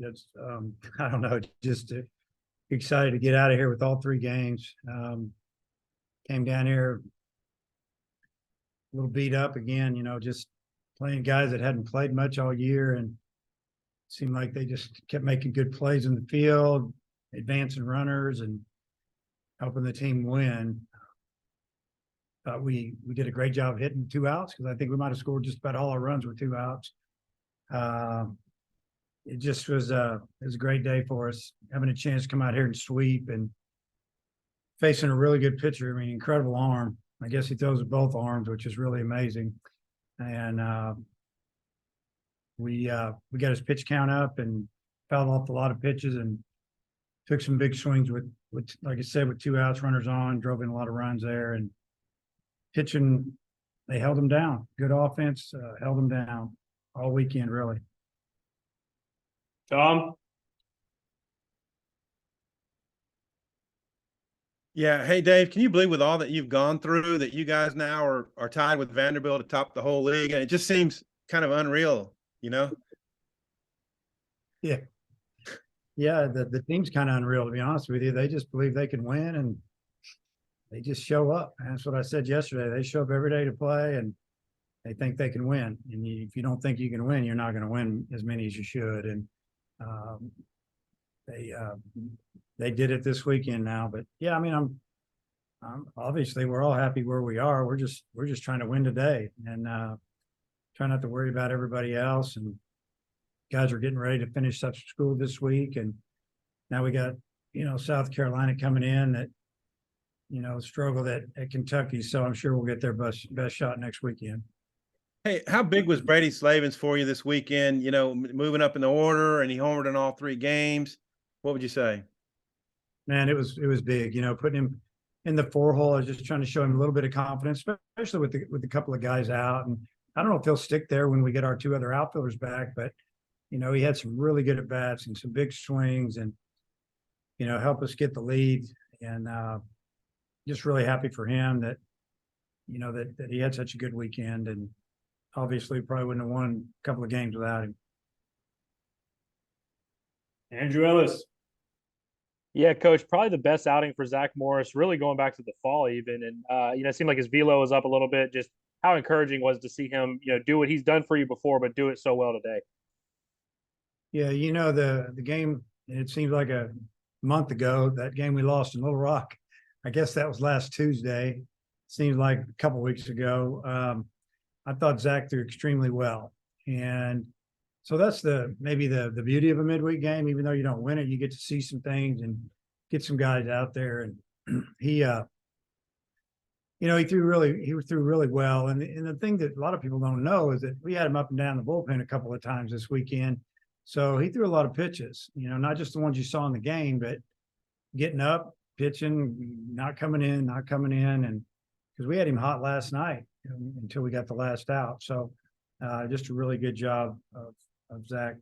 It's I don't know, just excited to get out of here with all three games. Came down here a little beat up again, just playing guys that hadn't played much all year, and seemed like they just kept making good plays in the field, advancing runners, and helping the team win. Thought we did a great job hitting two outs because I think we might have scored just about all our runs with two outs. It just was it was a great day for us, having a chance to come out here and sweep and facing a really good pitcher. I mean, incredible arm. I guess he throws with both arms, which is really amazing. And we got his pitch count up and fouled off a lot of pitches and took some big swings with like I said, with two outs, runners on, drove in a lot of runs there, and pitching, they held him down. Good offense, held him down all weekend, really. Tom? Yeah. Hey, Dave, can you believe with all that you've gone through that you guys now are tied with Vanderbilt atop the whole league? And it just seems kind of unreal, you know? Yeah. Yeah, the team's kind of unreal, to be honest with you. They just believe they can win, and they just show up. And that's what I said yesterday. They show up every day to play, and they think they can win. And if you don't think you can win, you're not going to win as many as you should. And they did it this weekend now. But yeah, I mean, I'm obviously we're all happy where we are. We're just trying to win today, and try not to worry about everybody else. And guys are getting ready to finish up school this week, and now we got South Carolina coming in that struggled at Kentucky, so I'm sure we'll get their best shot next weekend. Hey, how big was Brady Slavens for you this weekend? Moving up in the order, and he homered in all three games. What would you say? Man, it was big. Putting him in the four hole, I was just trying to show him a little bit of confidence, especially with a couple of guys out. And I don't know if he'll stick there when we get our two other outfielders back, but he had some really good at bats and some big swings, and help us get the lead. And just really happy for him that that he had such a good weekend, and obviously probably wouldn't have won a couple of games without him. Andrew Ellis. Yeah, Coach, probably the best outing for Zach Morris, really going back to the fall even. And, it seemed like his velo was up a little bit. Just how encouraging was to see him, do what he's done for you before, but do it so well today. Yeah, the game, it seems like a month ago, that game we lost in Little Rock. I guess that was last Tuesday. Seems like a couple of weeks ago. I thought Zach threw extremely well. And so that's maybe the beauty of a midweek game. Even though you don't win it, you get to see some things and get some guys out there. And he threw really well. And the thing that a lot of people don't know is that we had him up and down the bullpen a couple of times this weekend. So he threw a lot of pitches, not just the ones you saw in the game, but getting up, pitching, not coming in. And because we had him hot last night until we got the last out. So just a really good job of Zach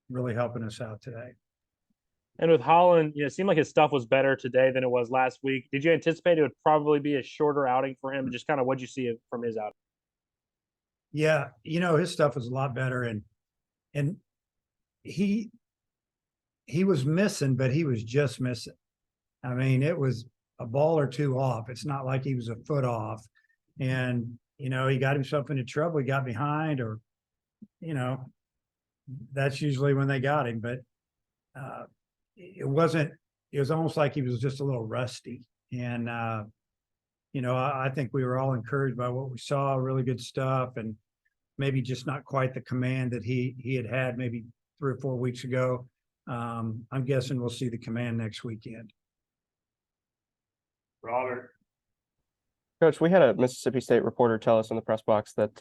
really helping us out today. And with Holland, it seemed like his stuff was better today than it was last week. Did you anticipate it would probably be a shorter outing for him? Just kind of what'd you see from his outing? Yeah, his stuff was a lot better, and he was missing, but he was just missing. I mean, it was a ball or two off. It's not like he was a foot off. And, he got himself into trouble. He got behind, or, that's usually when they got him. But it was almost like he was just a little rusty. And, I think we were all encouraged by what we saw, really good stuff, and maybe just not quite the command that he had maybe 3 or 4 weeks ago. I'm guessing we'll see the command next weekend. Robert. Coach, we had a Mississippi State reporter tell us in the press box that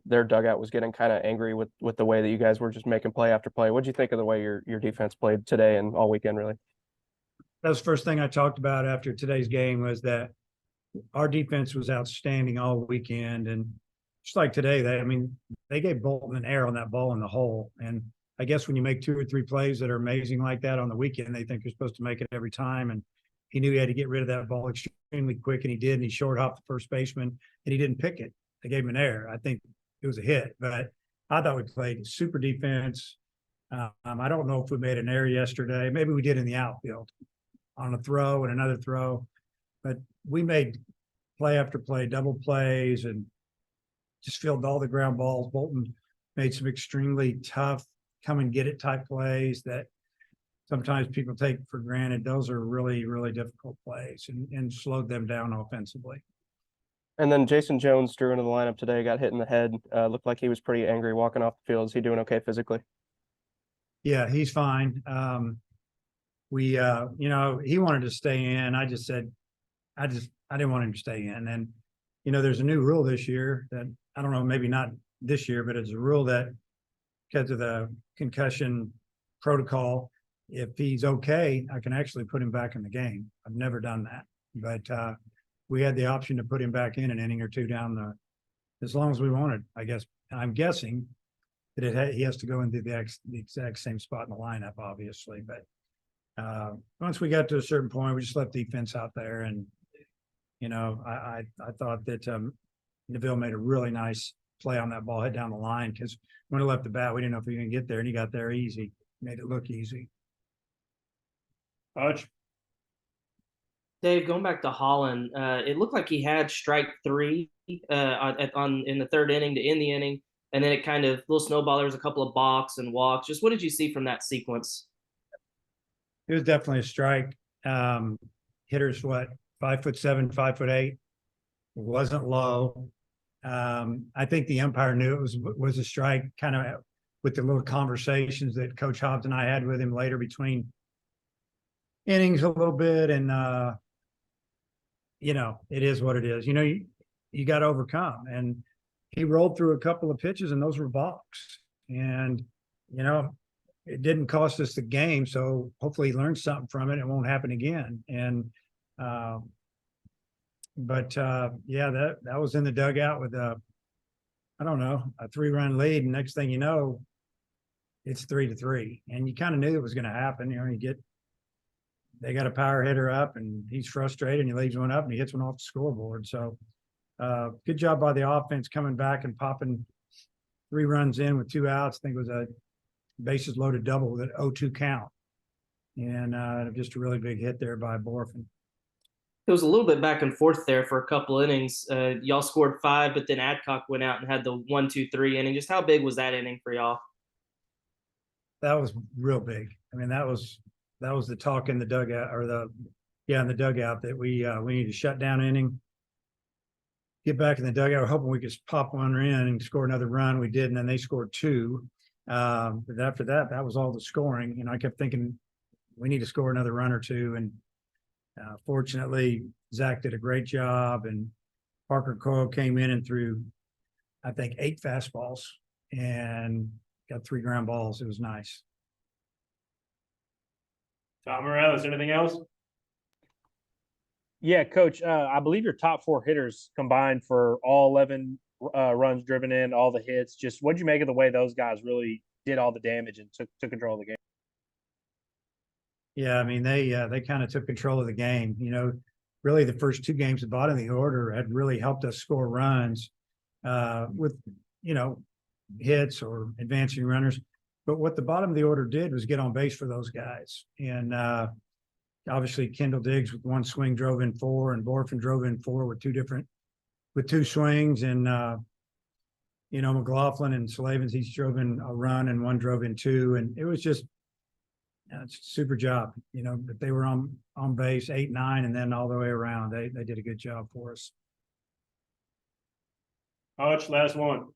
their dugout was getting kind of angry with the way that you guys were just making play after play. What did you think of the way your defense played today and all weekend, really? That was the first thing I talked about after today's game, was that our defense was outstanding all weekend. And just like today, they gave Bolton an error on that ball in the hole. And I guess when you make 2 or 3 plays that are amazing like that on the weekend, they think you're supposed to make it every time. And he knew he had to get rid of that ball extremely quick, and he did. And he short hopped the first baseman, and he didn't pick it. They gave him an error. I think it was a hit, but I thought we played super defense. I don't know if we made an error yesterday. Maybe we did in the outfield on a throw and another throw, but we made play after play, double plays, and just fielded all the ground balls. Bolton made some extremely tough come and get it type plays that sometimes people take for granted. Those are really, really difficult plays and slowed them down offensively. And then Jason Jones drew into the lineup today, got hit in the head. Looked like he was pretty angry walking off the field. Is he doing okay physically? Yeah, he's fine. He wanted to stay in. I just said, I didn't want him to stay in. And, there's a new rule this year that I don't know, maybe not this year, but it's a rule that because of the concussion protocol, if he's okay, I can actually put him back in the game. I've never done that, but we had the option to put him back in an inning or two down as long as we wanted, I guess. I'm guessing that he has to go into the exact same spot in the lineup, obviously. But once we got to a certain point, we just left defense out there. And, I thought that Neville made a really nice play on that ball, hit down the line, because when he left the bat, we didn't know if he was going to get there, and he got there easy, made it look easy. Coach. Dave, going back to Holland, it looked like he had strike 3 in the third inning to end the inning, and then it kind of little snowball. There was a couple of balks and walks. Just what did you see from that sequence? It was definitely a strike. Hitter's 5'7", 5'8". It wasn't low. I think the umpire knew it was a strike, kind of with the little conversations that Coach Hobbs and I had with him later between innings a little bit. And it is what it is. You got to overcome. And he rolled through a couple of pitches, and those were balks. And it didn't cost us the game, so hopefully he learned something from it. It won't happen again. And that was in the dugout with a 3-run lead, and next thing you know, it's 3-3. And you kind of knew it was going to happen. They got a power hitter up, and he's frustrated, and he leaves one up, and he hits one off the scoreboard. So good job by the offense coming back and popping 3 runs in with 2 outs. I think it was a bases loaded double with an 0-2 count. And just a really big hit there by Borfin. It was a little bit back and forth there for a couple innings. Y'all scored 5, but then Adcock went out and had the 1-2-3 inning. Just how big was that inning for y'all? That was real big. I mean, that was the talk in the dugout, in the dugout, that we need to shut down inning, get back in the dugout. We're hoping we could pop one in and score another run. We did, and then they scored 2. But after that, that was all the scoring. I kept thinking we need to score another run or 2. And fortunately, Zach did a great job, and Parker Coyle came in and threw, I think, 8 fastballs and got 3 ground balls. It was nice. Tom Morales, anything else? Yeah, Coach, I believe your top 4 hitters combined for all 11 runs driven in, all the hits. Just what'd you make of the way those guys really did all the damage and took control of the game? Yeah, I mean, they kind of took control of the game. Really the first 2 games at the bottom of the order had really helped us score runs with, hits or advancing runners. But what the bottom of the order did was get on base for those guys. And obviously Kendall Diggs with 1 swing drove in 4, and Borfin drove in 4 with 2 swings. And, McLaughlin and Slavens, each drove in a run, and 1 drove in 2. And it was just, it's a super job, that they were on base 8, 9, and then all the way around. They did a good job for us. Coach, last one.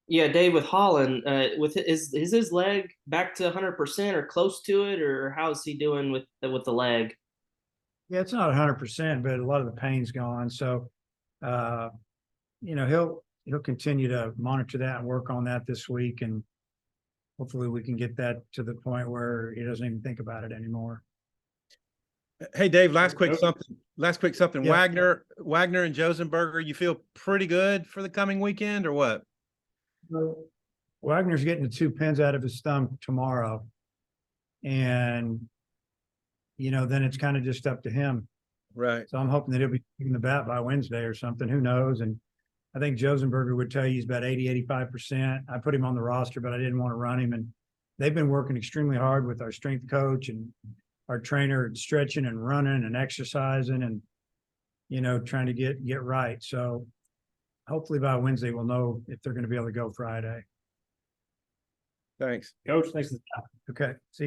Yeah, Dave, with Holland, is his leg back to 100% or close to it, or how is he doing with the leg? Yeah, it's not 100%, but a lot of the pain's gone. So, he'll continue to monitor that and work on that this week, and hopefully we can get that to the point where he doesn't even think about it anymore. Hey, Dave, last quick something. Yeah. Wagner and Josenberger, you feel pretty good for the coming weekend or what? Wagner's getting the 2 pins out of his thumb tomorrow. And, then it's kind of just up to him. Right. So I'm hoping that he'll be taking the bat by Wednesday or something. Who knows? And I think Josenberger would tell you he's about 80, 85%. I put him on the roster, but I didn't want to run him. And they've been working extremely hard with our strength coach and our trainer, stretching and running and exercising and, you know, trying to get right. So hopefully by Wednesday, we'll know if they're going to be able to go Friday. Thanks. Coach, thanks. Okay, see you.